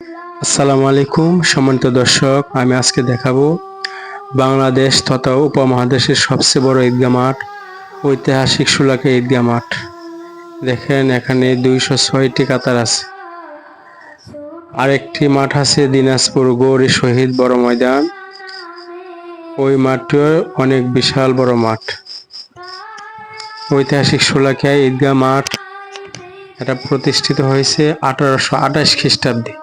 আসসালামু আলাইকুম সম্মানিত দর্শক, আমি আজকে দেখাবো বাংলাদেশ তথা উপমহাদেশের সবচেয়ে বড় ঈদগাহ মাঠ, ঐতিহাসিক শোলাকিয়া ঈদগাহ মাঠ। দেখেন এখানে 206টি কাতার আছে। আরেকটি মাঠ আছে দিনাজপুর গৌরী শহীদ বড় ময়দান, ওই মাঠটিও অনেক বিশাল বড় মাঠ। ঐতিহাসিক শোলাকিয়া ঈদগাহ মাঠ এটা প্রতিষ্ঠিত হয়েছে 1828 খ্রিস্টাব্দে।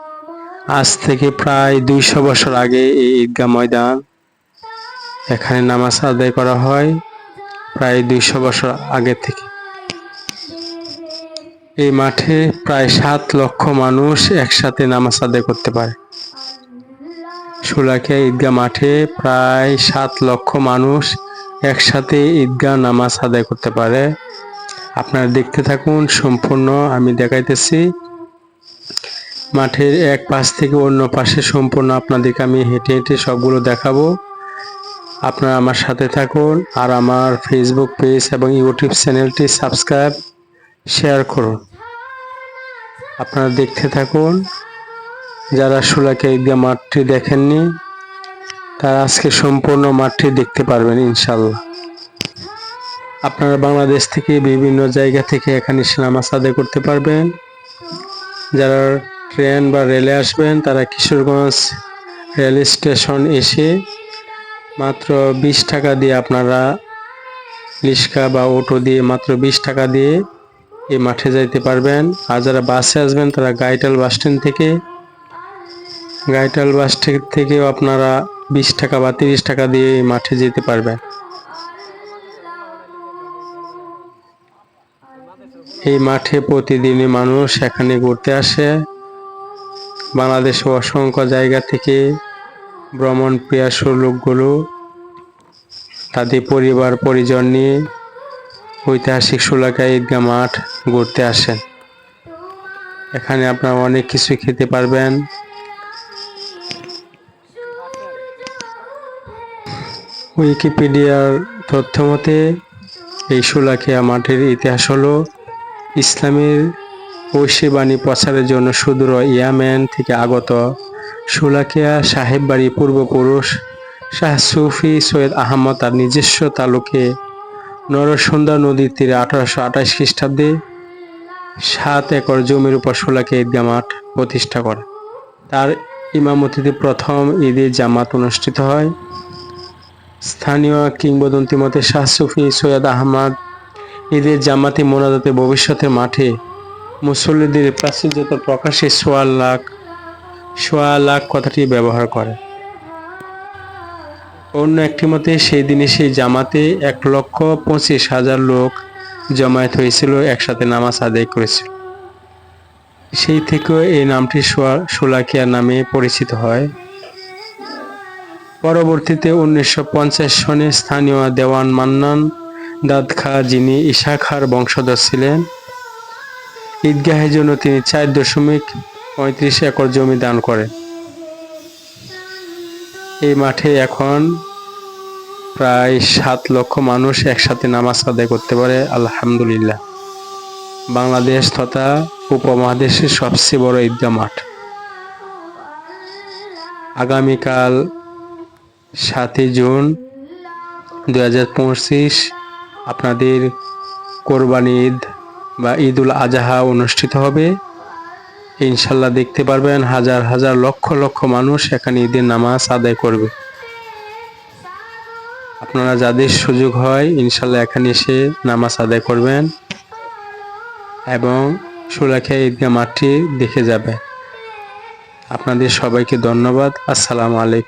আজ থেকে প্রায় 200 বছর আগে এই ঈদগাহ ময়দান, এখানে নামাজ আদায় করা হয় প্রায় 200 বছর আগে থেকে। এই মাঠে প্রায় 7 লক্ষ মানুষ একসাথে নামাজ আদায় করতে পারে। শোলাকিয়া ঈদগাহ মাঠে প্রায় 7 লক্ষ মানুষ একসাথে ঈদগাহ নামাজ আদায় করতে পারে। আপনারা দেখতে থাকুন, সম্পূর্ণ আমি দেখাইতেছি। মাঠের এক পাশ থেকে অন্য পাশে সম্পূর্ণ আপনাদেরকে আমি হেঁটে হেঁটে সবগুলো দেখাবো। আপনারা আমার সাথে থাকুন আর আমার ফেসবুক পেজ এবং ইউটিউব চ্যানেলটি সাবস্ক্রাইব শেয়ার করুন। আপনারা দেখতে থাকুন। যারা শোলাকিয়া ঈদগাহ মাঠটি দেখেননি তারা আজকে সম্পূর্ণ মাঠটি দেখতে পারবেন ইনশাল্লাহ। আপনারা বাংলাদেশ থেকে বিভিন্ন জায়গা থেকে এখানে নামাজ আদায় করতে পারবেন। যারা ট্রেন বা রেলে আসবেন তারা কিশোরগঞ্জ রেল স্টেশন এসে মাত্র 20 টাকা দিয়ে আপনারা রিক্সা বা অটো দিয়ে মাত্র 20 টাকা দিয়ে এই মাঠে যাইতে পারবেন। আর যারা বাসে আসবেন তারা গাইটাল বাস স্ট্যান্ড থেকেও আপনারা 20 টাকা বা 30 টাকা দিয়ে এই মাঠে যেতে পারবেন। এই মাঠে প্রতিদিনই মানুষ এখানে ঘুরতে আসে। বাংলাদেশের অসংখ্য জায়গা থেকে ভ্রমণ প্রিয় লোকগুলো তাদের পরিবার পরিজন নিয়ে ঐতিহাসিক শোলাকিয়া ঈদগাহ মাঠ ঘুরতে আসেন। এখানে আপনারা অনেক কিছু খেতে পারবেন। উইকিপিডিয়ার তথ্য মতে এই শোলাকিয়া মাঠের ইতিহাস হলো ইসলামের ঐশী প্রচারের জন্য সুদূর ইয়েমেন থেকে আগত শোলাকিয়া সাহেব বাড়ি পূর্বপুরুষ শাহ সুফি সৈয়দ আহমদ তার নিজস্ব তালুকে নরসুন্দা নদীর তীরে 1828 খ্রিস্টাব্দে 7 একর জমির উপর শোলাকিয়া ঈদগাহ মাঠ প্রতিষ্ঠা করে। তার ইমামতিতে প্রথম ঈদের জামাত অনুষ্ঠিত হয়। স্থানীয় কিংবদন্তি মতে শাহ সুফি সৈয়দ আহমদ ঈদের জামাতে মোনাজাতে ভবিষ্যতের মাঠে মুসল্লিদের প্রাচুর্যতা প্রকাশে সোয়া লাখ কথাটি ব্যবহার করে। অন্য একটি মতে সেই দিনে সেই জামাতে 1,25,000 লোক জমায়েত হয়েছিল, একসাথে নামাজ আদায় করেছিল। সেই থেকেও এই নামটি শোলাকিয়া নামে পরিচিত হয়। পরবর্তীতে 1950 সনে স্থানীয় দেওয়ান মান্নান দাদ খাঁ, যিনি ঈসা খাঁর বংশধর ছিলেন, ঈদগাহের জন্য তিনি 4.35 একর জমি দান করেন। এই মাঠে এখন প্রায় 7 লক্ষ মানুষ একসাথে নামাজ আদায় করতে পারে আলহামদুলিল্লাহ। বাংলাদেশ তথা উপমহাদেশের সবচেয়ে বড় ঈদগাহ মাঠ। আগামীকাল 7 জুন 2025 আপনাদের কোরবানি ঈদ বা ঈদ উল আজহা অনুষ্ঠিত হবে। ইনশাল্লাহ দেখতে পারবেন হাজার হাজার লক্ষ লক্ষ মানুষ এখানে ঈদের নামাজ আদায় করবে। আপনারা যাদের সুযোগ হয় ইনশাল্লাহ এখানে এসে নামাজ আদায় করবেন এবং শোলাকিয়া ঈদগাহ মাঠটি দেখে যাবেন। আপনাদের সবাইকে ধন্যবাদ। আসসালামু আলাইকুম।